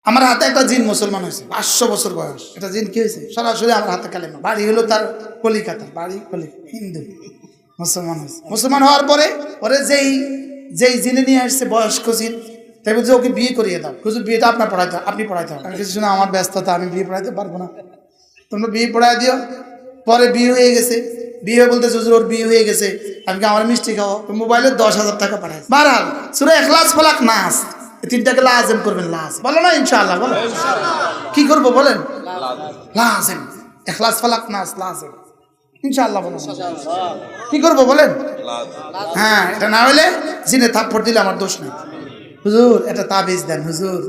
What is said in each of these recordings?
আমার হাতে একটা জিন মুসলমান হয়েছে, 500 বছর বয়স। এটা জিন কি হয়েছে? সরাসরি আমার হাতে কালেমা। বাড়ি হলো তার কলিকাতা, বাড়ি হিন্দু, মুসলমান হয়েছে। মুসলমান হওয়ার পরে যেই জিনে নিয়ে আসছে বয়স্ক জিন, তাই বলছে ওকে বিয়ে করিয়ে দাও। হুজুর বিয়েটা আপনি পড়াইতে হবে। আমি কিছু শুনে আমার ব্যস্ততা, আমি বিয়ে পড়াইতে পারবো না, তোমরা বিয়ে পড়াই দিও। পরে বিয়ে হয়ে গেছে, বিয়ে বলতেছে হুজুর ওর বিয়ে হয়ে গেছে, আমি আমার মিষ্টি খাওয়া। মোবাইলে 10,000 টাকা পাঠায়। বারহাল সূরা ইখলাস, ফালাক, নাস, এই তিনটাকে লাজেম করবেন। লাজ বলো না ইনশাআল্লাহ, বলো কি করবো বলেন? লাজেম, ইখলাস, ফালাক, নাস লাজেম ইনশাআল্লাহ। বলো কি করবো বলেন? হ্যাঁ, এটা না হলে জিনে থাপ্পড় দিলে আমার দোষ নেই। হুজুর এটা তাবিজ দেন, হুজুর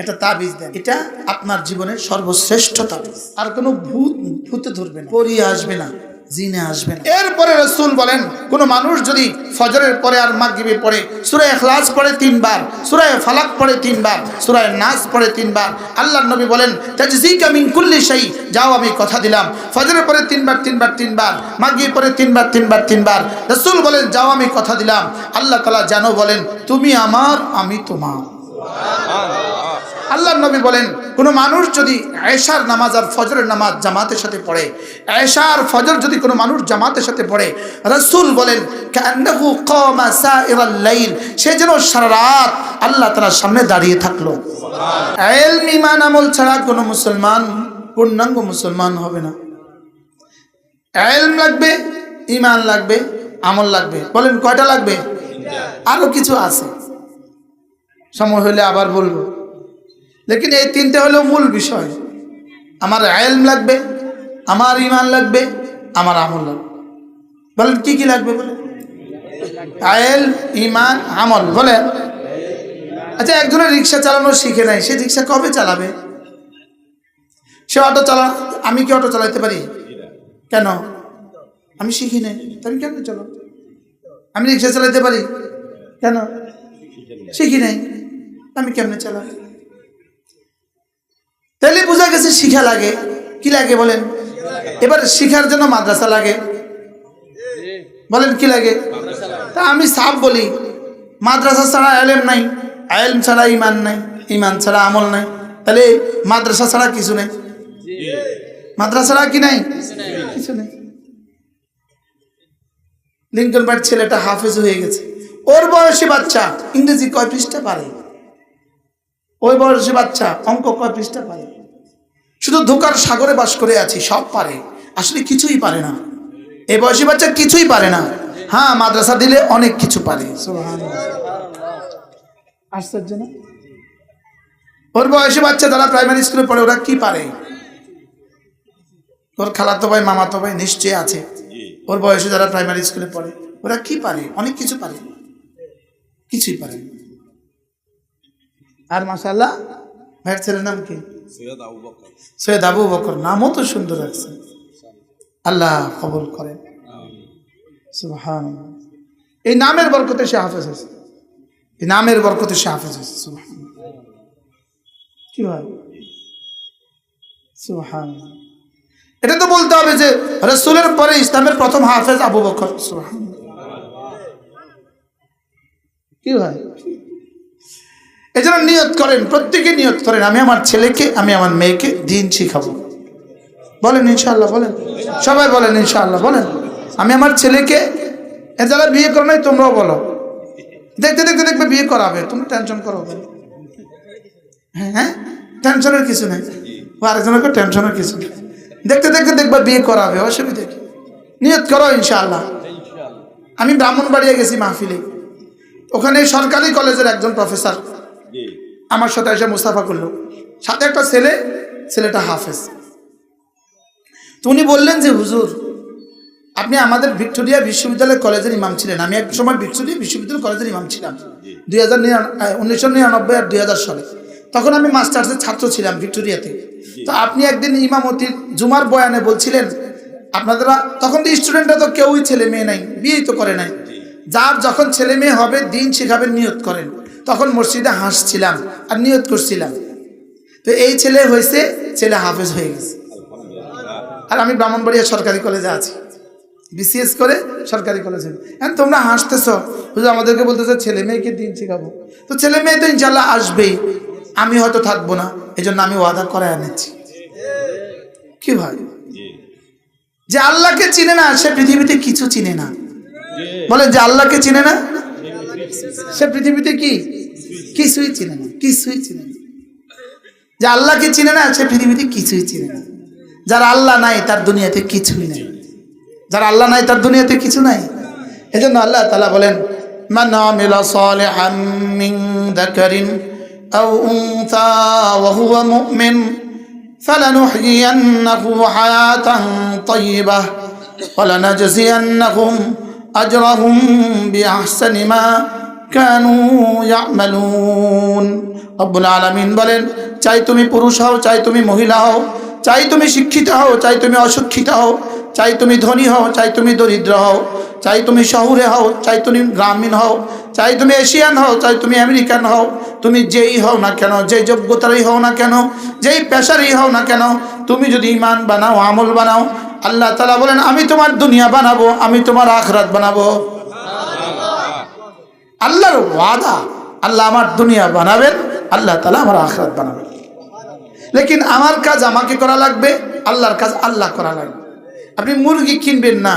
এটা তাবিজ দেন। এটা আপনার জীবনের সর্বশ্রেষ্ঠ তাবিজ। আর কোনো ভূতে ধরবে না, পরিয়ে আসবে না, জিনে আসবে না। এরপরে রাসূল বলেন, কোন মানুষ যদি ফজরের পরে আর মাগরিবের পরে সূরা ইখলাস পড়ে 3 বার, সূরা ফালাক পড়ে 3 বার, সূরা নাস পড়ে 3 বার, আল্লাহর নবী বলেন তাজজিকা মিন কুল্লি শাই, যাও আমি কথা দিলাম। ফজরের পরে 3 বার 3 বার 3 বার, মাগরিবের পরে 3 বার 3 বার 3 বার, রাসূল বলেন যাও আমি কথা দিলাম, আল্লাহ তাআলা জানো বলেন তুমি আমার আমি তোমার। আল্লাহর নবী বলেন কোন মানুষ যদি এশার নামাজ আর ফজরের নামাজ জামাতের সাথে পড়ে, এশা আর ফজর যদি কোনো মানুষ জামাতের সাথে পড়ে, রাসূল বলেন কান্নাহু কামা সাইরাল লাইল, সে যেন সারা রাত আল্লাহ তাআলার সামনে দাঁড়িয়ে থাকলো। ইলম, ঈমান, আমল ছাড়া কোনো মুসলমান পূর্ণাঙ্গ মুসলমান হবে না। ইলম লাগবে, ঈমান লাগবে, আমল লাগবে। বলেন কয়টা লাগবে? আরো কিছু আছে, সময় হলে আবার বলবো, লেকিন এই তিনটে হলো মূল বিষয়। আমার ইলম লাগবে, আমার ঈমান লাগবে, আমার আমল লাগবে। বলেন কি কি লাগবে? বলেন ইলম, ঈমান, আমল। বলেন আচ্ছা, একজনের রিক্সা চালানো শিখে নাই, সে রিক্সা কবে চালাবে? সে অটো চালা, আমি কি অটো চালাতে পারি? কেন? আমি শিখি নাই, আমি কেমন চালাবো? আমি রিক্সা চালাতে পারি, কেন? শিখি নাই, আমি কেমনে চালাবো? তাহলে বোঝা গেছে শিখা লাগে। কি লাগে বলেন? এবার শিখার জন্য মাদ্রাসা লাগে। বলেন কি লাগে? তা আমি সাফ বলি, মাদ্রাসা ছাড়া ইলম নাই, ইলম ছাড়া ঈমান নাই, ঈমান ছাড়া আমল নাই, তাহলে মাদ্রাসা ছাড়া কিছু নেই। মাদ্রাসা ছাড়া কি নাই? কিছু নেই। লিংকন বার্ড ছেলেটা হাফেজ হয়ে গেছে, ওর বয়সী বাচ্চা ইংরেজি কয় পৃষ্ঠা পারে? ওই বয়সী বাচ্চা অঙ্ক কয় পৃষ্ঠা পারে? শুধু ধোকার সাগরে বাস করে আছি, সব পারে, আসলে কিছুই পারে না। এই বয়সী বাচ্চা কিছুই পারে না। হ্যাঁ, মাদ্রাসা দিলে অনেক কিছু পারে। আশ্চর্য না? ওর বয়সী বাচ্চা যারা প্রাইমারি স্কুলে পড়ে ওরা কি পারে? ওর খালাতো ভাই মামাতো ভাই নিশ্চয়ই আছে, ওর বয়সে যারা প্রাইমারি স্কুলে পড়ে ওরা কি পারে? অনেক কিছু পারে, কিছুই পারে। আর মাশাআল্লাহ ভাইয়ের ছেলের নাম কি? সৈয়দ আবু বকর। নামও তো সুন্দর আছে, আল্লাহ কবুল করেন। সুবহানাল্লাহ। এই নামের বরকতে সে হাফেজ হয়েছে, এই নামের বরকতে সে হাফেজ হয়েছে। সুবহানাল্লাহ। কি হয়? সুবহানাল্লাহ। এটা তো বলতে হবে যে রাসূলের পরে ইসলামের প্রথম হাফেজ আবু বকর। সুবহানাল্লাহ। কি হয়? এজন্য নিয়ত করেন, প্রত্যেকে নিয়ত করেন আমি আমার ছেলেকে, আমি আমার মেয়েকে দ্বীন শিখাবো। বলেন ইনশাআল্লাহ, বলেন সবাই বলেন ইনশাআল্লাহ, বলেন আমি আমার ছেলেকে, যারা বিয়ে করো নাই তোমরাও বলো, দেখতে দেখতে দেখবে বিয়ে করাবে, তুমি টেনশন করো। হ্যাঁ, টেনশনের কিছু নেই, আরেকজনকে টেনশনের কিছু নেই, দেখতে দেখতে দেখবে বিয়ে করাবে, অসুবিধা কি? নিয়ত করো ইনশাআল্লাহ। আমি ব্রাহ্মণবাড়িয়া গেছি মাহফিলে, ওখানে সরকারি কলেজের একজন প্রফেসর আমার সাথে এসে মুস্তাফা করলো, সাথে একটা ছেলে, ছেলেটা হাফেজ। তো উনি বললেন যে হুজুর আপনি আমাদের ভিক্টোরিয়া বিশ্ববিদ্যালয় কলেজের ইমাম ছিলেন। আমি এক সময় ভিক্টোরিয়া বিশ্ববিদ্যালয় কলেজের ইমাম ছিলাম 1999 আর 2000 সালে। তখন আমি মাস্টার্সের ছাত্র ছিলাম ভিক্টোরিয়াতে। তো আপনি একদিন ইমামতির জুমার বয়ানে বলছিলেন আপনারা, তখন তো স্টুডেন্টরা তো কেউই ছেলে মেয়ে নাই, বিয়েই তো করে নাই, যার যখন ছেলে মেয়ে হবে দ্বীন শেখাবেন নিয়ত করেন। তখন মসজিদে হাসছিলাম আর নিয়ত করছিলাম। তো এই ছেলে হয়েছে, ছেলে হাফেজ হয়ে গেছে। আর আমি ব্রাহ্মণবাড়িয়া সরকারি কলেজে আছি, বিসিএস করে সরকারি কলেজে। হ্যাঁ, তোমরা হাসতেছ, হুজুর আমাদেরকে বলতেছে ছেলে মেয়েকে দ্বীন শেখাবো। তো ছেলে মেয়ে তো ইনশাল্লাহ আসবেই, আমি হয়তো থাকবো না, এই জন্য আমি ওয়াদা করে আনেছি। কি ভাই, যে আল্লাহকে চিনে না সে পৃথিবীতে কিছু চিনে না। বলে যে আল্লাহকে চিনে না সে পৃথিবীতে কি কিছুই চিনে না, কিছুই চিনে না। যে আল্লাহকে চিনে না সে পৃথিবীতে কিছুই চিনে না। যার আল্লাহ নাই তার দুনিয়াতে কিছুই নাই, যার আল্লাহ নাই তার দুনিয়াতে কিছু নাই। এই জন্য আল্লাহ তাআলা বলেন, মান আমিলা সালিহাম মিন যাকারিন আও উনসা ওয়া হুয়া মুমিন ফালানুহয়িয়ান্নাহু হায়াতান তাইয়্যিবাহ ওয়া লানাজজিয়ান্নাহুম আজরাহুম বিআহসানি মা কানু ইয়ামালুন। রব্বুল আলামিন বলেন, চাই তুমি পুরুষ হও, চাই তুমি মহিলা হও, চাই তুমি শিক্ষিত হও, চাই তুমি অশিক্ষিত হও, চাই তুমি ধনী হও, চাই তুমি দরিদ্র হও, চাই তুমি শহুরে হও, চাই তুমি গ্রামীণ হও, চাই তুমি এশিয়ান হও, চাই তুমি আমেরিকান হও, তুমি যেই হও না কেন, যেই যোগ্যতারই হও না কেন, যেই পেশারই হও না কেন, তুমি যদি ঈমান বানাও, আমল বানাও, আল্লাহ তাআলা বলেন আমি তোমার দুনিয়া বানাবো, আমি তোমার আখিরাত বানাবো। আল্লাহর ওয়াদা, আল্লাহ আমার দুনিয়া বানাবেন, আল্লাহ তাআলা আমার আখিরাত বানাবেন। লেকিন আমার কাজ আমাকে করা লাগবে, আল্লাহর কাজ আল্লাহ করা লাগবে। আপনি মুরগি কিনবেন না,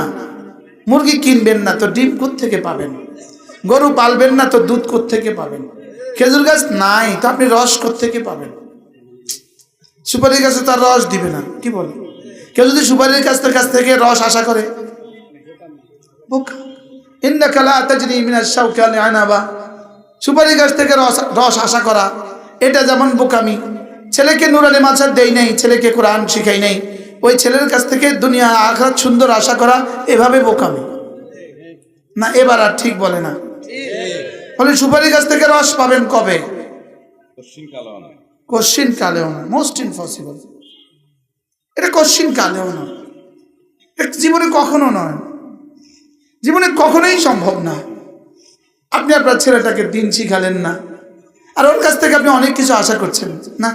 মুরগি কিনবেন না তো ডিম কোত্থেকে পাবেন? গরু পালবেন না তো দুধ কোত্থেকে পাবেন? খেজুর গাছ নাই তো আপনি রস কোত্থেকে পাবেন? সুপারি গাছে তার রস দিবে না। কি বলে? কেউ যদি সুপারির কাছ থেকে রস আশা করে, বোকা। ইন্নাকা লা তাজরি মিনাশ শাওকা লিআনাবা, সুপারি গাছ থেকে রস আশা করা এটা যেমন বোকামি। ছেলেকে নুরানি মাদ্রাসা দেই নাই, ছেলেকে কোরআন শিখাই নাই, ওই ছেলের কাছ থেকে দুনিয়া আখিরাত সুন্দর আশা করা এভাবে বোকামি না। এবার আর ঠিক বলে না, বলে সুপারি গাছ থেকে রস পাবেন কবে? কোশ্চিন কালেও না, মোস্ট ইম্পসিবল। এটা কোশ্চিন কালেও না, এটা জীবনে কখনো নয়, জীবনে কখনোই সম্ভব না। আপনি আপনার ছেলেটাকে দিন শিখালেন না, আর ওর কাছ থেকে আপনি অনেক কিছু আশা করছেন না।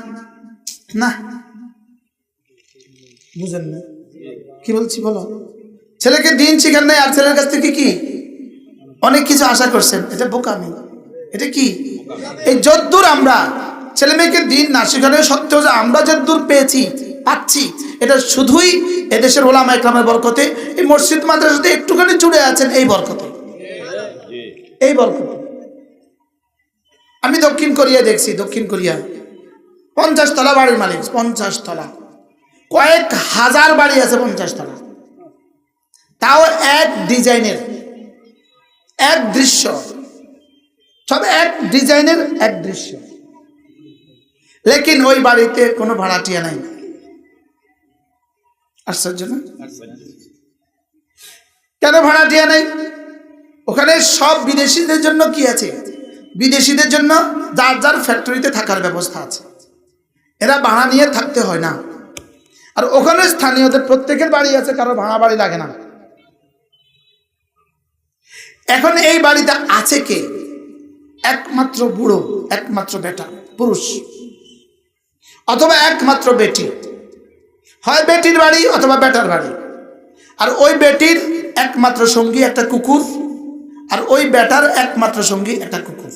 না, বুঝেন না কি বলছি? বলো, ছেলেকে দিন শিখান নাই আর ছেলের কাছ থেকে কি অনেক কিছু আশা করছেন, এটা বোকামি। এটা কি? এই যদ্দূর আমরা ছেলে মেয়েকে দিন না শিখানো সত্ত্বেও যে আমরা যদ্দূর পাচ্ছি, এটা শুধুই এদেশের ওলামা ইকরামের বরকতে, এই মসজিদ মাদ্রাসাতে একটুখানি জুড়ে আছেন এই বরকতে, এই বরকতে। আমি দক্ষিণ কোরিয়া দেখছি, দক্ষিণ কোরিয়া 50 তলা বাড়ির মালিক, 50 তলা, কয়েক হাজার বাড়ি আছে 50 তলা, তাও এক ডিজাইনের, এক দৃশ্য, সব এক ডিজাইনের, এক দৃশ্য। লেকিন ওই বাড়িতে কোনো ভাড়াটিয়া নাই। আশ্চর্য না? কেন ভাড়াটিয়া নাই? ওখানে সব বিদেশিদের জন্য কি আছে? বিদেশিদের জন্য যার যার ফ্যাক্টরিতে থাকার ব্যবস্থা আছে, এরা ভাড়া নিয়ে থাকতে হয় না। আর ওখানে স্থানীয়দের প্রত্যেকের বাড়ি আছে, কারো ভাড়া বাড়ি লাগে না। এখন এই বাড়িতে আছে কে? একমাত্র বুড়ো, একমাত্র বেটা পুরুষ, অথবা একমাত্র বেটি, হয় বেটির বাড়ি অথবা বেটার বাড়ি। আর ওই বেটির একমাত্র সঙ্গী একটা কুকুর, আর ওই বেটার একমাত্র সঙ্গী একটা কুকুর।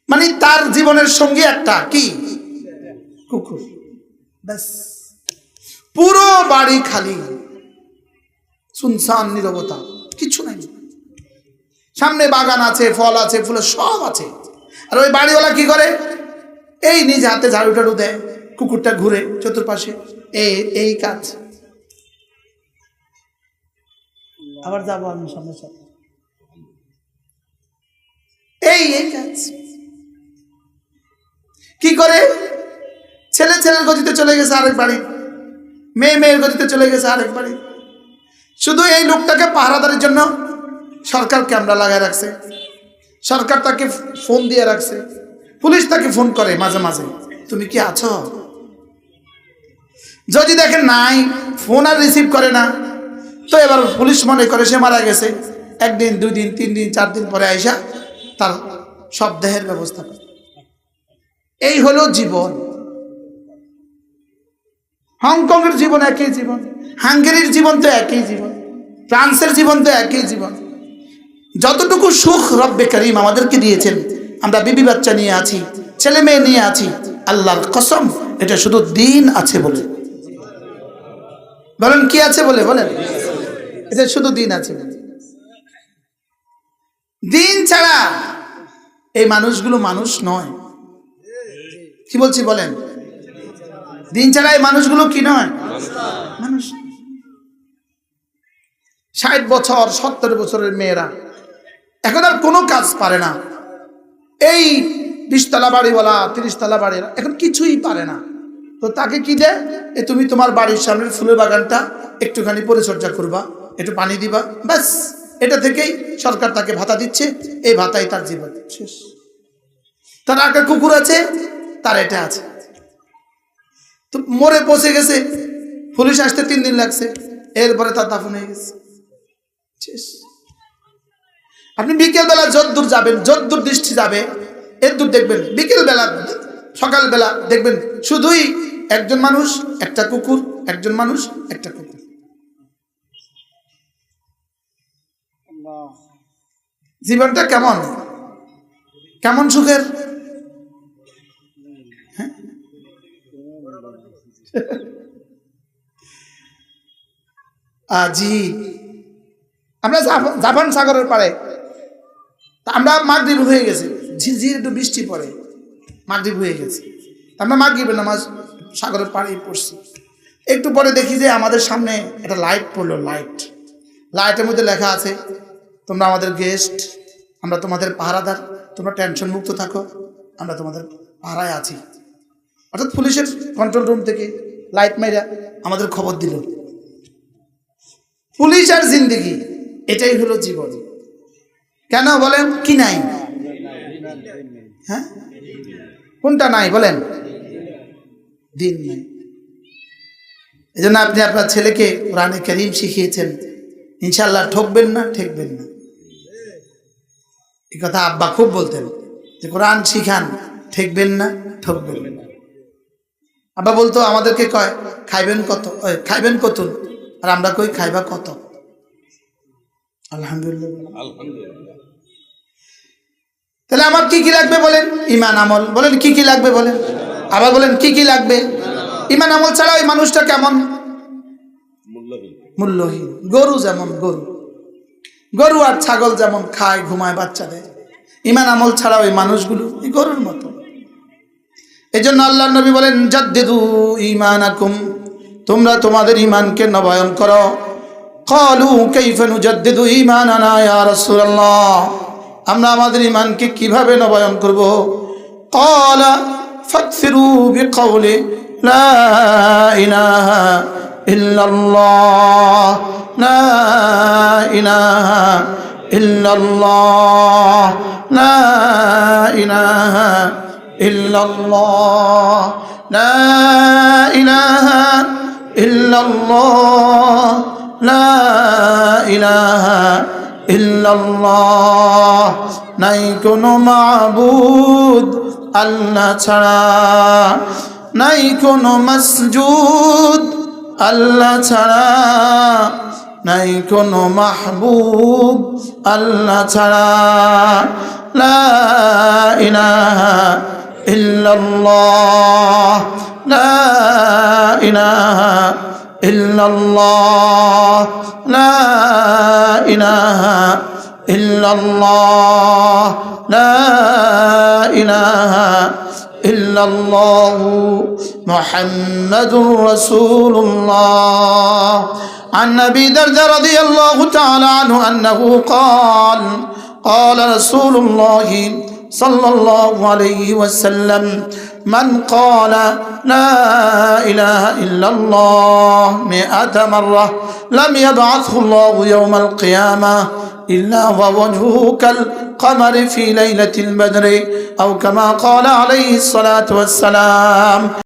মানে তার জীবনের সঙ্গী একটা কি? কুকুর। ব্যাস, পুরো বাড়ি খালি, সুনসান, নীরবতা, কিছু নাই। সামনে বাগান আছে, ফল আছে, ফুল সব আছে। আর ওই বাড়িওয়ালা কি করে? এই নিজ হাতে ঝাড়ু টাড়ু দেয়, কুকুরটা ঘুরে চতুর্পাশে, এই কাজ। আবার যাবো আমি সামনে সাথে, এই কাজ কি করে? ছেলে ছেলের গতিতে চলে গেছে আরেক বাড়ি, মেয়ে মেয়ের গতিতে চলে গেছে আরেক বাড়ি। শুধু এই লোকটাকে পাহারাদারের জন্য সরকার ক্যামেরা লাগায় রাখছে, সরকার তাকে ফোন দিয়ে রাখছে, পুলিশ তাকে ফোন করে মাঝে মাঝে, তুমি কি আছো? যদি দেখেন নাই, ফোন আর রিসিভ করে না, তো এবার পুলিশ মনে করে সে মারা গেছে। 1 দিন 2 দিন 3 দিন 4 দিন পরে আইসা তার সব দেহের ব্যবস্থা করে। এই হলো জীবন। হংকংয়ের জীবন একই জীবন, হাঙ্গেরির জীবন তো একই জীবন, ফ্রান্সের জীবন তো একই জীবন, যতটুকু সুখ রব্বে করিম আমাদেরকে দিয়েছেন, আমরা বিবি বাচ্চা নিয়ে আছি, ছেলে মেয়ে নিয়ে আছি, আল্লাহর কসম এটা শুধু দিন আছে বলে। বলেন কি আছে বলে? বলেন এটা শুধু দিন আছে বলে। দিন ছাড়া এই মানুষগুলো মানুষ নয়। কি বলছি বলেন? দিন ছাড়া এই মানুষগুলো কি নয়? মানুষ। 60 বছর 70 বছরের মেয়েরা এখন আর কোনো কাজ পারে না। এই 20 তলা বাড়িওয়ালা 30 তলা বাড়ির এখন কিছুই পারে না। তো তাকে কি দেয়? তুমি তোমার বাড়ির সামনের ফুলের বাগানটা একটুখানি পরিচর্যা করবা, একটু পানি দিবা, ব্যাস। এটা থেকেই সরকার তাকে ভাতা দিচ্ছে, এই ভাতাই তার জীবন শেষ। তার একটা কুকুর আছে, তার এটা আছে, তো মরে পচে গেছে, পুলিশ আসতে 3 দিন লাগছে, এরপরে তার দাফন হয়ে গেছে, শেষ। আপনি বিকেলবেলা যদ্দূর যাবেন, যদ্দূর দৃষ্টি যাবে এদ্দূর দেখবেন, বিকেলবেলা সকালবেলা দেখবেন শুধুই একজন মানুষ একটা কুকুর, একজন মানুষ একটা কুকুর। জীবনটা কেমন কেমন সুখের! জি, আমরা জাপান সাগরের পাড়ে, আমরা মাগরিব হয়ে গেছে, ঝিরঝির একটু বৃষ্টি পড়ে, মাগরিব হয়ে গেছে, আমরা মাগরিবের নামাজ সাগরের পাড়ে পড়ছি। একটু পরে দেখি যে আমাদের সামনে একটা লাইট পড়লো, লাইটের মধ্যে লেখা আছে, তোমরা আমাদের গেস্ট, আমরা তোমাদের পাহারাদার, তোমরা টেনশন মুক্ত থাকো, আমরা তোমাদের পাহারায় আছি। অর্থাৎ পুলিশের কন্ট্রোল রুম থেকে লাইট মাইরা আমাদের খবর দিল। পুলিশ আর জিন্দেগি, এটাই হলো জীবন। কেন বলেন? কি নাই? হ্যাঁ, কোনটা নাই বলেন? দিন নাই। এই জন্য আপনি আপনার ছেলেকে কোরআনে কারীম শিখিয়েছেন, ইনশাআল্লাহ ঠকবেন না, ঠেকবেন না। এই কথা আব্বা খুব বলতেন যে কোরআন শিখান, ঠেকবেন না, ঠকবেন না। আব্বা বলতো আমাদেরকে, কয় খাইবেন কত, খাইবেন কত, আর আমরা কই খাইবা কত। আলহামদুলিল্লাহ। তাহলে আমার কি কি লাগবে বলেন? ঈমান আমল। বলেন কি কি লাগবে বলেন? আবার বলেন কি কি লাগবে? ঈমান আমল ছাড়া ওই মানুষটা কেমন? মূল্যহীন। গরু যেমন, গরু আর ছাগল যেমন খায়, ঘুমায়, বাচ্চা দেয়, ঈমান আমল ছাড়া ওই মানুষগুলো এই গরুর মতো। এই জন্য আল্লাহর নবী বলেন, জাদ্দিদু ঈমানাকুম, তোমরা তোমাদের ঈমানকে নবায়ন করো। ক্বালু কাইফা নুজাদ্দিদু ঈমানানা ইয়া রাসূলুল্লাহ, আমরা আমাদের ঈমানকে কিভাবে নবায়ন করব? ক্বালা ফাকসিরু বিকাউলি লা ইলাহা ইল্লাল্লাহ, লা ইলাহা ইল্লাল্লাহ, লা ইলাহা ইল্লাল্লাহ, লা ইলাহা ইল্লাল্লাহ, লা ইলাহা ইল্লাল্লাহ। নাই কোনো মাবুদ আল্লাহ ছাড়া, নাই কোনো মাসজুদ আল্লাহ ছাড়া, নাই কোনো মাহবুব আল্লাহ ছাড়া, লা ইলাহা ইল্লাল্লাহ, লা ইলাহা ইল্লাল্লাহ, লা ইলাহা ইল্লাল্লাহ, লা ইলাহা ইল্লাল্লাহ মুহাম্মাদুর রাসূলুল্লাহ। عن أبي درداء رضي الله تعالى عنه أنه قال قال رسول الله صلى الله عليه وسلم من قال لا إله إلا الله 100 مرة لم يبعثه الله يوم القيامة إلا ووجهه كالقمر في ليلة البدر أو كما قال عليه الصلاة والسلام.